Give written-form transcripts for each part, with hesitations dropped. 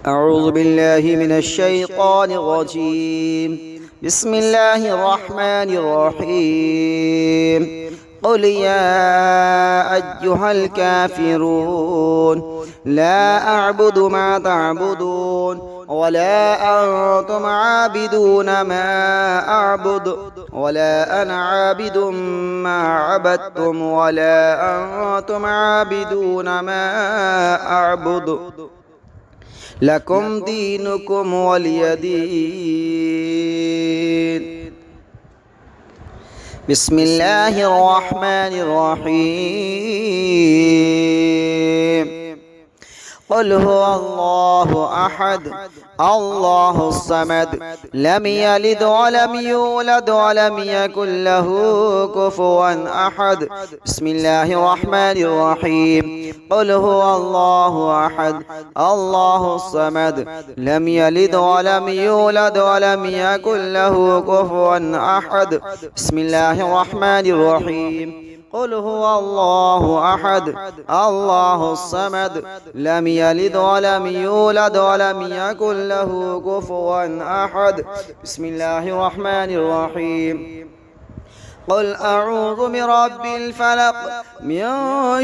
أعوذ بالله من الشيطان الرجيم. بسم الله الرحمن الرحيم. قل يا أيها الكافرون لا أعبد ما تعبدون ولا أنتم عابدون ما أعبد ولا أنا عابد ما عبدتم ولا أنتم عابدون ما أعبد لكم دينكم ولي دين. بسم الله الرحمن الرحيم. قل هو الله أحد الله الصمد لم يلد ولم يولد ولم يكن له كفوا أحد. بسم الله الرحمن الرحيم. قل هو الله أحد الله الصمد لم يلد ولم يولد ولم يكن له كفوا أحد. بسم الله الرحمن الرحيم. قل هو الله أحد الله الصمد لم يلد ولم يولد ولم يكن له كفوا أحد. بسم الله الرحمن الرحيم. قل أعوذ برب الفلق من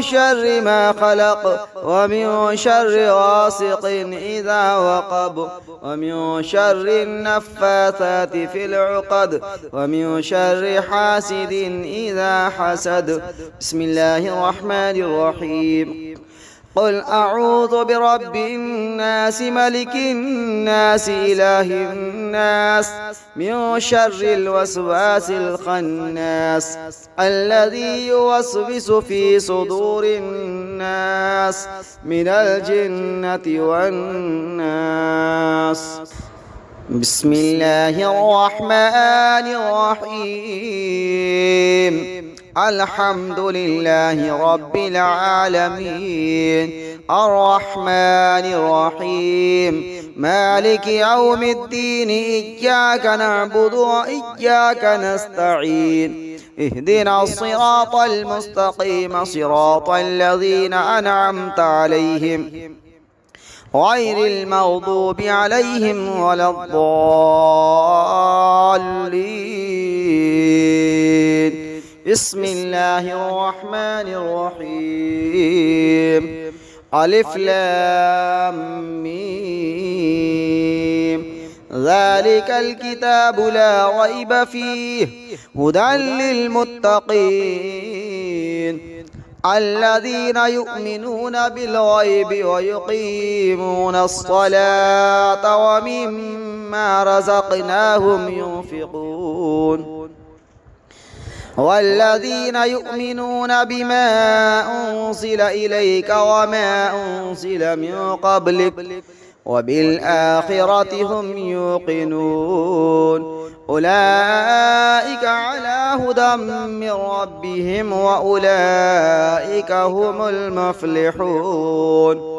شر ما خلق ومن شر غاسق إذا وقب ومن شر النفاثات في العقد ومن شر حاسد إذا حسد. بسم الله الرحمن الرحيم. قل أعوذ برب الناس ملك الناس إله الناس من شر الوسواس الخناس الذي يوسوس في صدور الناس من الجنة والناس. بسم الله الرحمن الرحيم. الحمد لله رب العالمين الرحمن الرحيم مالك يوم الدين إياك نعبد وإياك نستعين اهدنا الصراط المستقيم صراط الذين أنعمت عليهم غير المغضوب عليهم ولا الضالين. بسم الله الرحمن الرحيم. ألف لام ميم ذلك الكتاب لا ريب فيه هدى للمتقين الذين يؤمنون بالغيب ويقيمون الصلاة ومما رزقناهم ينفقون والذين يؤمنون بما أنزل إليك وما أنزل من قبلك وبالآخرة هم يوقنون أولئك على هدى من ربهم وأولئك هم المفلحون.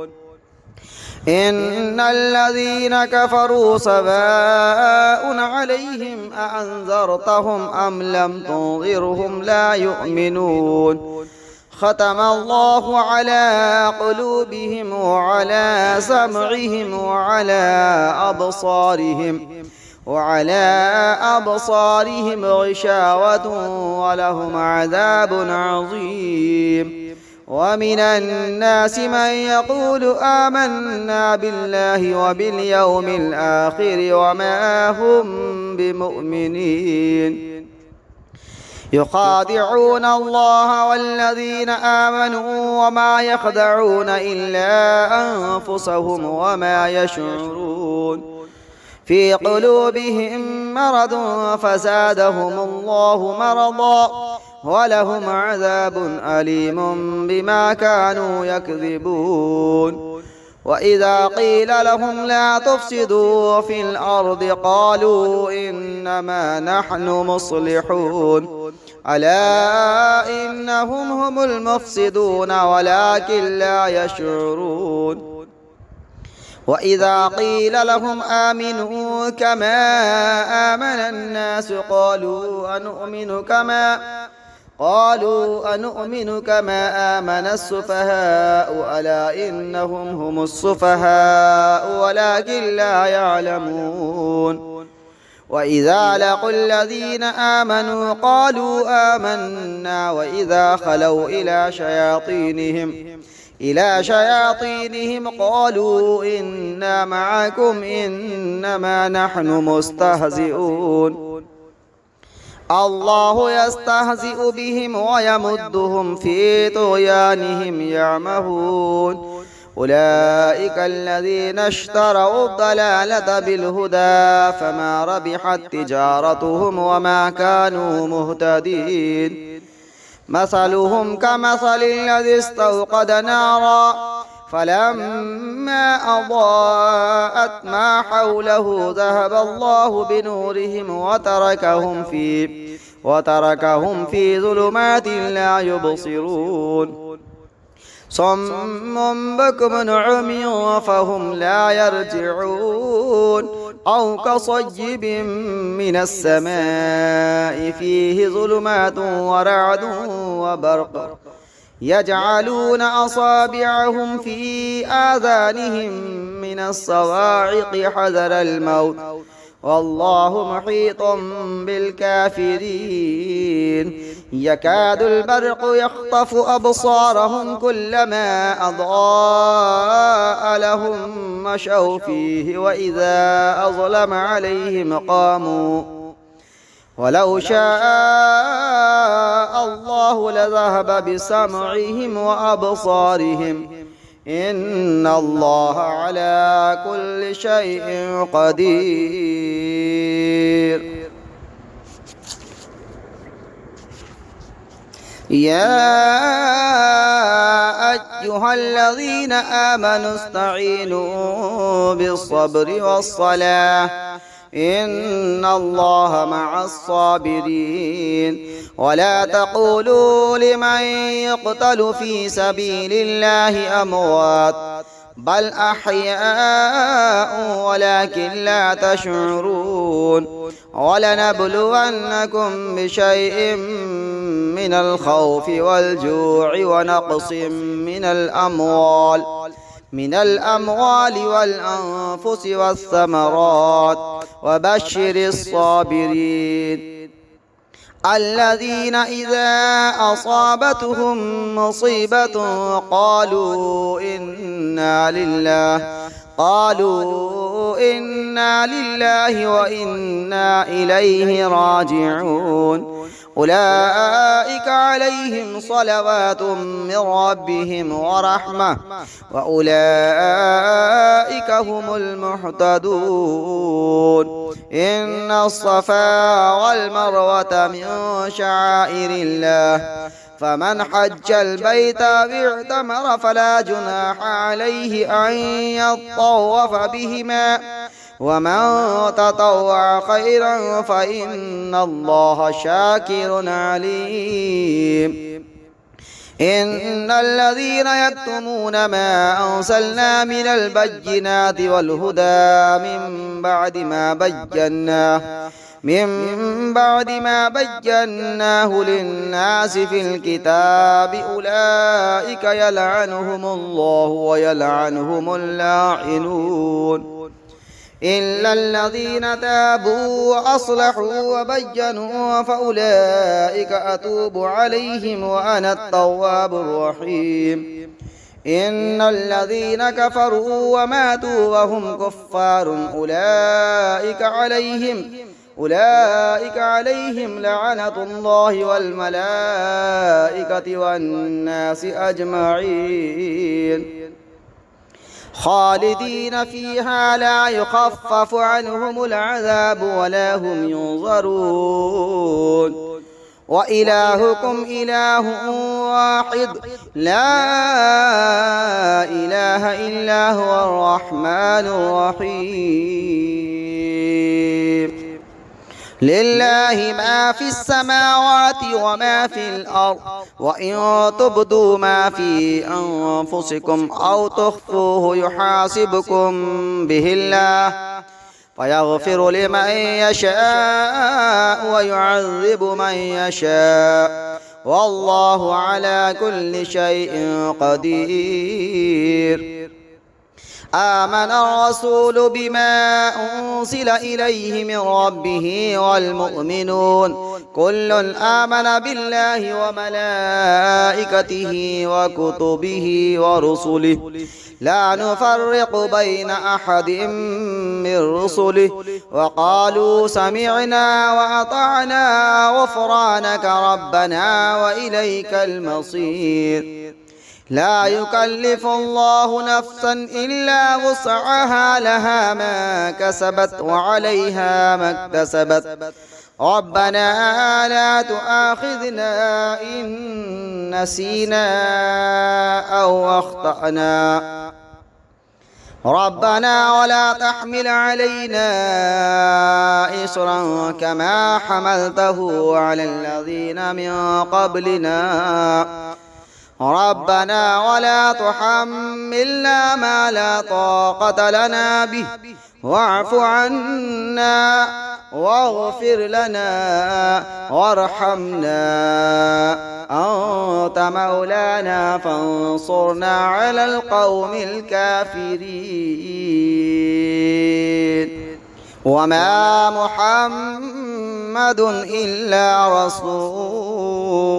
إن الذين كفروا سواء عليهم أأنذرتهم أم لم تنذرهم لا يؤمنون ختم الله على قلوبهم وعلى سمعهم وعلى أبصارهم غشاوة ولهم عذاب عظيم. ومن الناس من يقول آمنا بالله وباليوم الآخر وما هم بمؤمنين يخادعون الله والذين آمنوا وما يخدعون إلا أنفسهم وما يشعرون في قلوبهم مرض فزادهم الله مرضا ولهم عذاب أليم بما كانوا يكذبون. وإذا قيل لهم لا تفسدوا في الأرض قالوا إنما نحن مصلحون ألا إنهم هم المفسدون ولكن لا يشعرون. وإذا قيل لهم آمنوا كما آمن الناس قالوا أنؤمن كما آمن السفهاء ألا إنهم هم السفهاء ولكن لا يعلمون. وإذا لقوا الذين آمنوا قالوا آمنا وإذا خلوا إلى شياطينهم قالوا إنا معكم إنما نحن مستهزئون. الله يستهزئ بهم ويمدهم في طغيانهم يعمهون. أولئك الذين اشتروا الضلالة بالهدى فما ربحت تجارتهم وما كانوا مهتدين. مثلهم كمثل الذي استوقد نارا فلما أضاءت ما حوله ذهب الله بنورهم وتركهم في ظلمات لا يبصرون. صم بكم عمي فهم لا يرجعون. أو كصيب من السماء فيه ظلمات ورعد وبرق يجعلون أصابعهم في آذانهم من الصواعق حذر الموت والله محيط بالكافرين. يكاد البرق يخطف أبصارهم كلما أضاء لهم مشوا فيه وإذا أظلم عليهم قاموا ولو شاء الله لذهب بسمعهم وأبصارهم إن الله على كل شيء قدير. يا أيها الذين آمنوا استعينوا بالصبر والصلاة إن الله مع الصابرين. ولا تقولوا لمن يقتل في سبيل الله أموات بل أحياء ولكن لا تشعرون. ولنبلونكم بشيء من الخوف والجوع ونقص من الأموال والأنفس والثمرات وبشر الصابرين الذين إذا أصابتهم مصيبة قالوا إنا لله وإنا إليه راجعون. أولئك عليهم صلوات من ربهم ورحمة وأولئك هم المهتدون. إن الصفا والمروة من شعائر الله فمن حج البيت واعتمر فلا جناح عليه أن يطوف بهما ومن تطوع خيرا فإن الله شاكر عليم. إن الذين يكتمون ما أرسلنا من البينات والهدى من بعد ما بيناه للناس في الكتاب أولئك يلعنهم الله ويلعنهم اللاعنون إلا الذين تابوا وأصلحوا وبينوا فأولئك أتوب عليهم وأنا التواب الرحيم. إن الذين كفروا وماتوا وهم كفار أولئك عليهم لعنة الله والملائكة والناس أجمعين خالدين فيها لا يخفف عنهم العذاب ولا هم ينظرون. وإلهكم إله واحد لا إله إلا هو الرحمن الرحيم. لله ما في السماوات وما في الأرض وإن تبدوا ما في أنفسكم أو تخفوه يحاسبكم به الله فيغفر لمن يشاء ويعذب من يشاء والله على كل شيء قدير. آمن الرسول بما أنزل إليه من ربه والمؤمنون كل آمن بالله وملائكته وكتبه ورسله لا نفرق بين أحد من رسله وقالوا سمعنا وأطعنا غفرانك ربنا وإليك المصير لا يكلف الله نفسا إلا وسعها لها ما كسبت وعليها ما اكتسبت ربنا لا تؤاخذنا إن نسينا أو أخطأنا ربنا ولا تحمل علينا إصرا كما حملته على الذين من قبلنا ربنا ولا تحملنا ما لا طاقة لنا به واعف عنا واغفر لنا وارحمنا أنت مولانا فانصرنا على القوم الكافرين وما محمد إلا رسول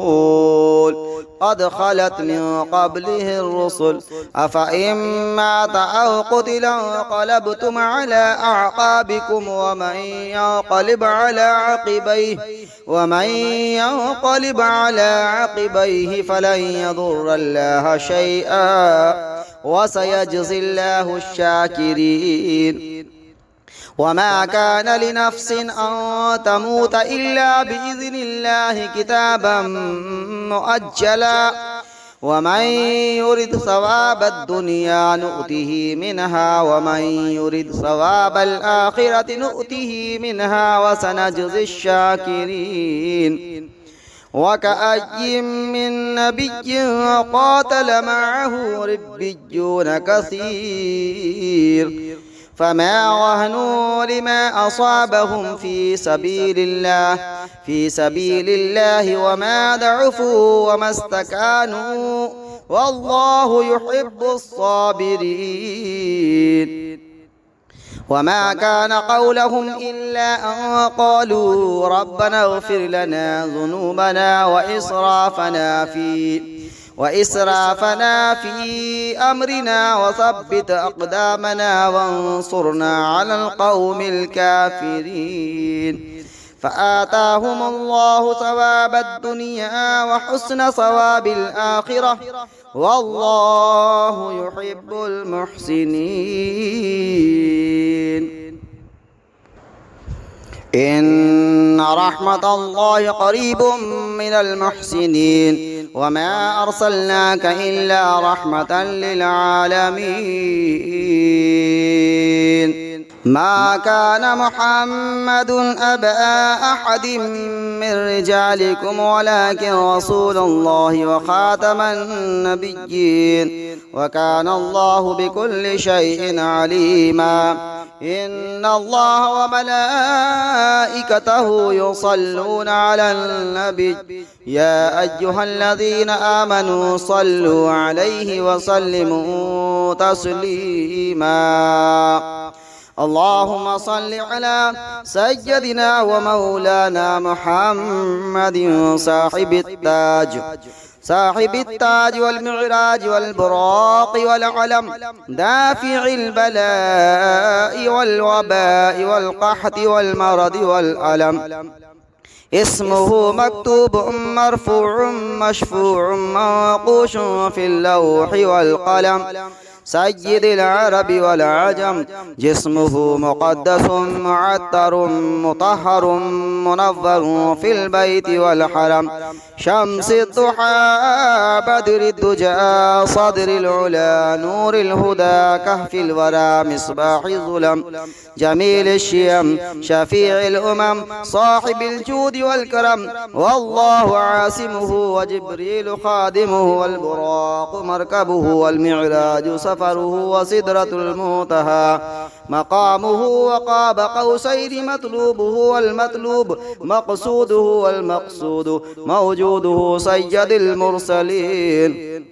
قد خلت من قبله الرسل أفإن مات أو قتل انقلبتم على أعقابكم ومن ينقلب على عقبيه فلن يضر الله شيئا وسيجزي الله الشاكرين وما كان لنفس أن تموت إلا بإذن الله كتابا مؤجلا ومن يرد ثواب الدنيا نؤته منها ومن يرد ثواب الآخرة نؤته منها وسنجزي الشاكرين وكأي من نبي قاتل معه ربيون كثير فما وهنوا لما أصابهم في سبيل الله وما ضعفوا وما استكانوا والله يحب الصابرين وما كان قولهم إلا أن قالوا ربنا اغفر لنا ذنوبنا وإسرافنا في أمرنا وثبت أقدامنا وانصرنا على القوم الكافرين فآتاهم الله ثواب الدنيا وحسن ثواب الآخرة والله يحب المحسنين إن رحمة الله قريب من المحسنين وما أرسلناك إلا رحمة للعالمين ما كان محمد أبا أحد من رجالكم ولكن رسول الله وخاتم النبيين وكان الله بكل شيء عليما إن الله وملائكته يصلون على النبي يا أيها الذين آمنوا صلوا عليه وسلموا تسليما اللهم صل على سيدنا ومولانا محمد صاحب التاج والمعراج والبراق والعلم دافع البلاء والوباء والقحط والمرض والألم اسمه مكتوب مرفوع مشفوع منقوش في اللوح والقلم سيد العرب والعجم جسمه مقدس معطر مطهر منظر في البيت والحرم شمس الضحى بدر الدجى صدر العلا نور الهدى كهف الورى مصباح الظلم جميل الشيم شفيع الأمم صاحب الجود والكرم والله عاصمه وجبريل خادمه والبراق مركبه والمعراج سفره وسدرة المنتهى مقامه وقاب قوسين مطلوبه والمطلوب مقصوده والمقصود موجوده سيد المرسلين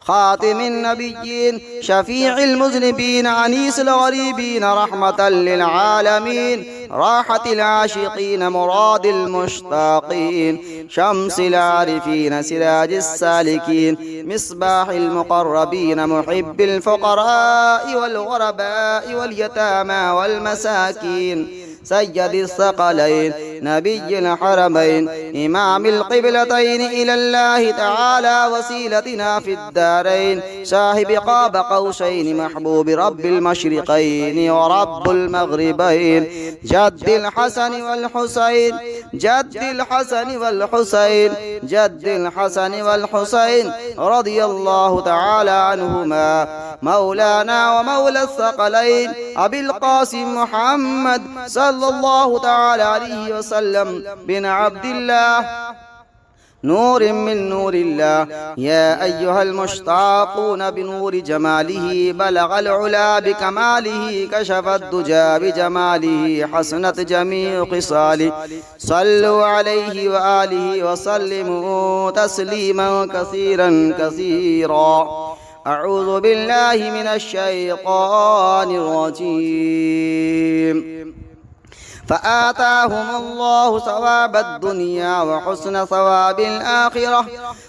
خاتم النبيين شفيع المذنبين أنيس الغريبين رحمة للعالمين راحة العاشقين مراد المشتاقين شمس العارفين سراج السالكين مصباح المقربين محب الفقراء والغرباء واليتامى والمساكين سيد الثقلين نبي الحرمين إمام القبلتين إلى الله تعالى وسيلتنا في الدارين صاحب قاب قوسين محبوب رب المشرقين ورب المغربين جد الحسن والحسين جد الحسن والحسين جد الحسن والحسين رضي الله تعالى عنهما مولانا ومولى الثقلين أبي القاسم محمد صلى الله تعالى عليه وسلم بن عبد الله نور من نور الله يا أيها المشتاقون بنور جماله بلغ العلا بكماله كشف الدجى بجماله حسنت جميع خصاله صلوا عليه وآله وسلموا تسليما كثيرا كثيرا أعوذ بالله من الشيطان الرجيم فآتاهم الله ثواب الدنيا وحسن ثواب الآخرة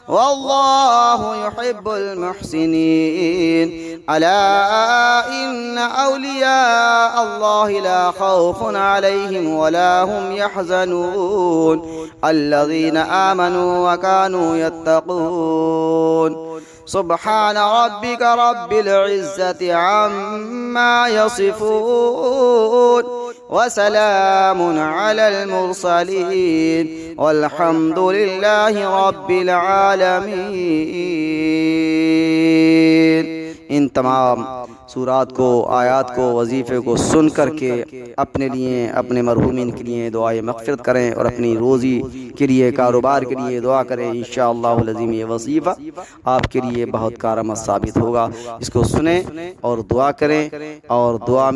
والله يحب المحسنين ألا إن أولياء الله لا خوف عليهم ولا هم يحزنون الذين آمنوا وكانوا يتقون سبحان ربك رب العزة عما يصفون وسلام على المرسلين والحمد لله رب العالمين। इन तमाम सूरात को, आयात को, वजीफ़े को सुन करके अपने लिए, अपने मरहूमिन के लिए दुआए मग़फ़िरत करें और अपनी रोज़ी के लिए, कारोबार के लिए दुआ करें। इंशाअल्लाहुल अज़ीम ये वजीफ़ा आपके लिए बहुत कारआमद साबित होगा। इसको सुने और दुआ करें और दुआ में